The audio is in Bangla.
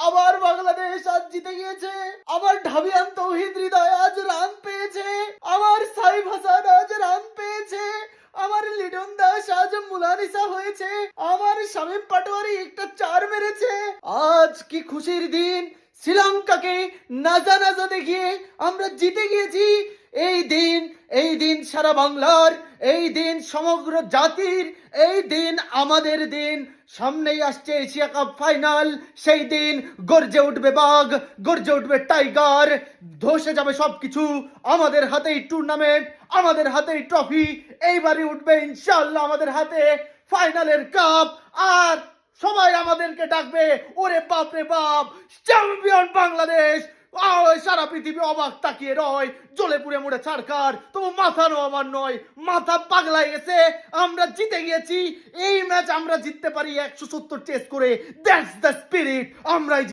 আবার বাংলাদেশ আজ জিতে গিয়েছে। আমার ঢাবিয়ান তৌহিদ হৃদয় আজ রান পেয়েছে। আমার সাইফ হাসান আজ রান পেয়েছে। আমার লিটন দাস আজ মুলানিসা হয়েছে। আমার শামীম পাটোয়ারি একটা 4 মেরেছে। আজ কি খুশির দিন। শ্রীলঙ্কাকে নাজা নাজা দেখিয়ে আমরা জিতে গিয়েছি। এই দিন সারা বাংলার, এই দিন সমগ্র জাতির, এই দিন আমাদের দিন। সামনেই আসছে এশিয়া কাপ ফাইনাল। সেই দিন গর্জে উঠবে বাঘ, গর্জে উঠবে টাইগার, ধসে যাবে সবকিছু। আমাদের হাতেই টুর্নামেন্ট, আমাদের হাতেই ট্রফি। এইবারই উঠবে ইনশাআল্লাহ আমাদের হাতে ফাইনালের কাপ। আর সবাই আমাদেরকে ডাকবে, ওরে বাপ রে বাপ, চ্যাম্পিয়ন বাংলাদেশ। সারা পৃথিবী অবাক তাকিয়ে রয়, জ্বলে পুড়ে মুড়ে ছাড়কার। তবু মাথা আমার নয়, মাথা পাগলাই গেছে। আমরা জিতে গিয়েছি। এই ম্যাচ আমরা জিততে পারি 170 টেস্ট করে। That's the spirit. আমরাই